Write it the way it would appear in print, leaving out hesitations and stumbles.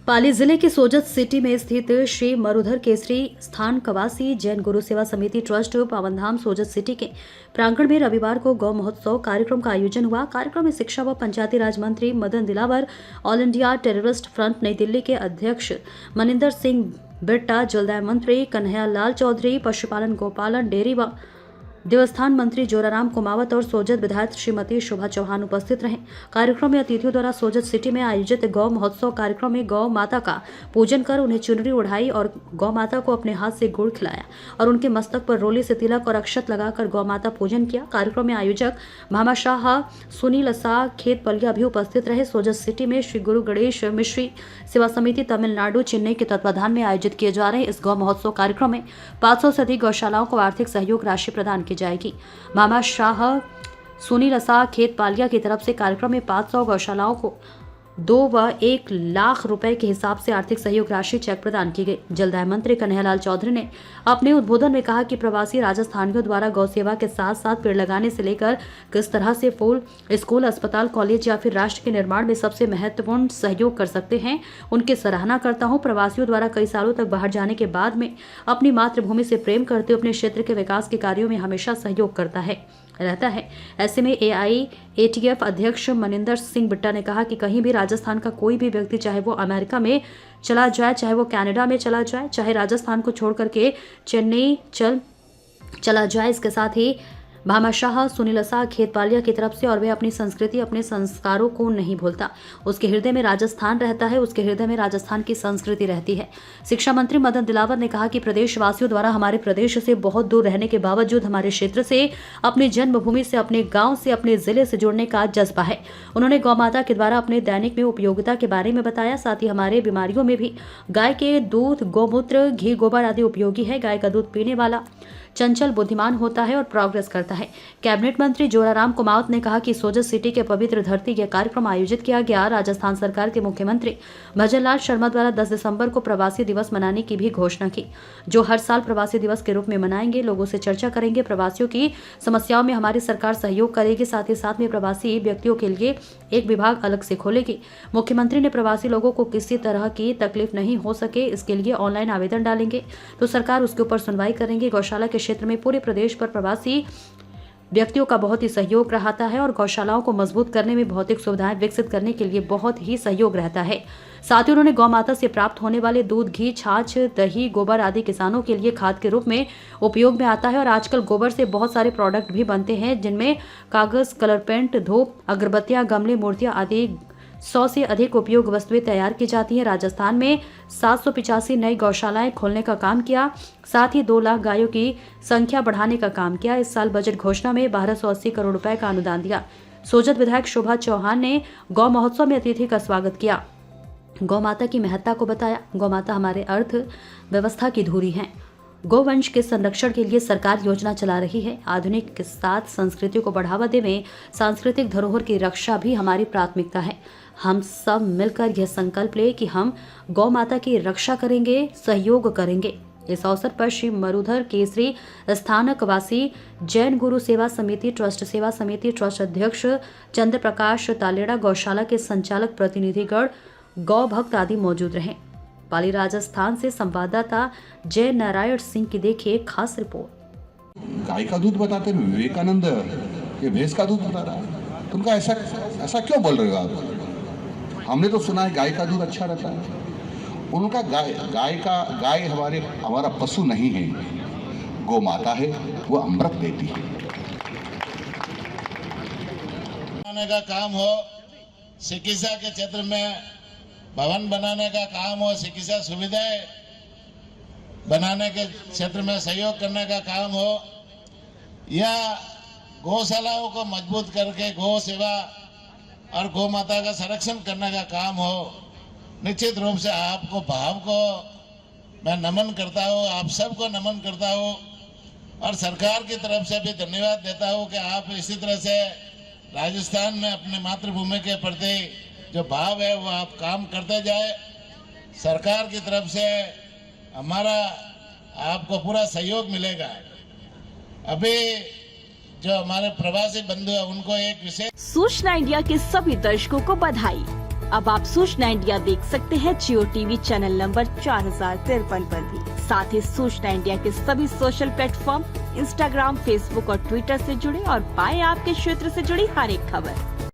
पाली जिले के सोजत सिटी में स्थित श्री मरुधर केसरी स्थान कवासी जैन गुरु सेवा समिति ट्रस्ट पावनधाम सोजत सिटी के प्रांगण में रविवार को गौ महोत्सव कार्यक्रम का आयोजन हुआ। कार्यक्रम में शिक्षा व पंचायती राज मंत्री Madan Dilawar, all India terrorist front नई दिल्ली के अध्यक्ष मनिंदर सिंह बिट्टा, जलदाय मंत्री कन्हैया लाल चौधरी, पशुपालन गोपालन डेयरी व देवस्थान मंत्री जोराराम कुमावत और सोजत विधायक श्रीमती शोभा चौहान उपस्थित रहे। कार्यक्रम में अतिथियों द्वारा सोजत सिटी में आयोजित गौ महोत्सव कार्यक्रम में गौ माता का पूजन कर उन्हें चुनरी उड़ाई और गौ माता को अपने हाथ से गुड़ खिलाया और उनके मस्तक पर रोली से तिलक और अक्षत लगाकर गौ माता पूजन किया। कार्यक्रम में आयोजक भामा शाह, सुनील शाह, खेत पलिया भी उपस्थित रहे। सोजत सिटी में श्री गुरु गणेश मिश्री सेवा समिति तमिलनाडु चेन्नई के तत्वाधान में आयोजित किए जा रहे इस गौ महोत्सव कार्यक्रम में 500 से अधिक गौशालाओं को आर्थिक सहयोग राशि प्रदान की जाएगी। मामा शाह, सुनील शाह, खेत पालिया की तरफ से कार्यक्रम में 500 गौशालाओं को 2 व 1 लाख रुपए के हिसाब से आर्थिक सहयोग राशि चेक प्रदान की गई। जलदाय मंत्री कन्हैया लाल चौधरी ने अपने उद्बोधन में कहा कि प्रवासी राजस्थानियों द्वारा गौ सेवा के साथ साथ पेड़ लगाने से लेकर किस तरह से फूल, स्कूल, अस्पताल, कॉलेज या फिर राष्ट्र के निर्माण में सबसे महत्वपूर्ण सहयोग कर सकते हैं, उनकी सराहना करता हूं। प्रवासियों द्वारा कई सालों तक बाहर जाने के बाद में अपनी मातृभूमि से प्रेम करते हुए अपने क्षेत्र के विकास के कार्यों में हमेशा सहयोग करता रहता है। ऐसे में AIATF अध्यक्ष मनिंदर सिंह बिट्टा ने कहा कि कहीं भी राजस्थान का कोई भी व्यक्ति, चाहे वो अमेरिका में चला जाए, चाहे वो कनाडा में चला जाए, चाहे राजस्थान को छोड़ करके चेन्नई चला जाए, इसके साथ ही भामा शाह, सुनील शाह, खेत पालिया की तरफ से, और वह अपनी संस्कृति, अपने संस्कारों को नहीं भूलता। उसके हृदय में राजस्थान रहता है, उसके हृदय में राजस्थान की संस्कृति रहती है। शिक्षा मंत्री मदन दिलावर ने कहा कि प्रदेशवासियों द्वारा हमारे प्रदेश से बहुत दूर रहने के बावजूद हमारे क्षेत्र से, अपनी जन्मभूमि से, अपने गांव से, अपने जिले से जुड़ने का जज्बा है। उन्होंने गौ माता के द्वारा अपने दैनिक में उपयोगिता के बारे में बताया। साथ ही हमारे बीमारियों में भी गाय के दूध, गौमूत्र, घी, गोबर आदि उपयोगी है। गाय का दूध पीने वाला चंचल, बुद्धिमान होता है और प्रोग्रेस करता है। कैबिनेट मंत्री जोराराम कुमावत ने कहा कि सोजत सिटी के पवित्र धरती यह कार्यक्रम आयोजित किया गया। राजस्थान सरकार के मुख्यमंत्री भजनलाल शर्मा द्वारा 10 दिसंबर को प्रवासी दिवस मनाने की भी घोषणा की, जो हर साल प्रवासी दिवस के रूप में मनाएंगे। लोगों से चर्चा करेंगे, प्रवासियों की समस्याओं में हमारी सरकार सहयोग करेगी। साथ ही साथ में प्रवासी व्यक्तियों के लिए एक विभाग अलग से खोलेगी। मुख्यमंत्री ने प्रवासी लोगों को किसी तरह की तकलीफ नहीं हो सके, इसके लिए ऑनलाइन आवेदन डालेंगे तो सरकार उसके ऊपर सुनवाई करेंगे। गौशाला के क्षेत्र में पूरे प्रदेश पर प्रवासी व्यक्तियों का बहुत ही सहयोग रहता है और गौशालाओं को मजबूत करने में भौतिक सुविधाएं विकसित करने के लिए बहुत ही सहयोग रहता है। साथ ही उन्होंने गौ माता से प्राप्त होने वाले दूध, घी, छाछ, दही, गोबर आदि किसानों के लिए खाद के रूप में उपयोग में आता है और आजकल गोबर से बहुत सारे प्रोडक्ट भी बनते हैं, जिनमें कागज, कलर पेंट, धूप, अगरबत्तियां, गमले, मूर्तियां आदि 100 से अधिक उपयोग वस्तुएं तैयार की जाती हैं। राजस्थान में 785 नई गौशालाएं खोलने का काम किया। साथ ही 2 लाख गायों की संख्या बढ़ाने का काम किया। इस साल बजट घोषणा में 1280 करोड़ रुपए का अनुदान दिया। सोजत विधायक शोभा चौहान ने गौ महोत्सव में अतिथि का स्वागत किया, गौ माता की महत्ता को बताया। गौ माता हमारे अर्थ व्यवस्था की धुरी है। गोवंश के संरक्षण के लिए सरकार योजना चला रही है। आधुनिक के साथ संस्कृति को बढ़ावा देने, सांस्कृतिक धरोहर की रक्षा भी हमारी प्राथमिकता है। हम सब मिलकर यह संकल्प ले कि हम गौ माता की रक्षा करेंगे, सहयोग करेंगे। इस अवसर पर श्री मरुधर केसरी स्थानकवासी जैन गुरु सेवा समिति ट्रस्ट सेवा समिति ट्रस्ट अध्यक्ष चंद्र प्रकाश तालेड़ा, गौशाला के संचालक प्रतिनिधिगण, गौ भक्त आदि मौजूद रहे। पाली राजस्थान से संवाददाता जय नारायण सिंह की देखिए खास रिपोर्ट। गाय का दूध बताते हैं, विवेकानंद ये भैंस का दूध बता रहा है, तुमका ऐसा क्यों बोल रहे हो आप? हमने तो सुना है गाय का दूध अच्छा रहता है। उनका गाय हमारा पशु नहीं है, गौ माता है, वो अमृत देती है। बनाने का काम हो, चिकित्सा के क्षेत्र में भवन बनाने का काम हो, चिकित्सा सुविधाएं बनाने के क्षेत्र में सहयोग करने का काम हो, या गौशालाओं को मजबूत करके गौ सेवा और गौ माता का संरक्षण करने का काम हो, निश्चित रूप से आपको भाव को मैं नमन करता हूँ, आप सबको नमन करता हूँ और सरकार की तरफ से भी धन्यवाद देता हूँ कि आप इसी तरह से राजस्थान में अपने मातृभूमि के प्रति जो भाव है वो आप काम करते जाए। सरकार की तरफ से हमारा आपको पूरा सहयोग मिलेगा। अभी जो हमारे प्रवासी बंधु है उनको एक विशेष सूचना इंडिया के सभी दर्शकों को बधाई। अब आप सूचना इंडिया देख सकते हैं जियो टीवी चैनल नंबर 4053 पर भी। साथ ही सूचना इंडिया के सभी सोशल प्लेटफॉर्म इंस्टाग्राम, फेसबुक और ट्विटर से जुड़े और पाएं आपके क्षेत्र से जुड़ी हर एक खबर।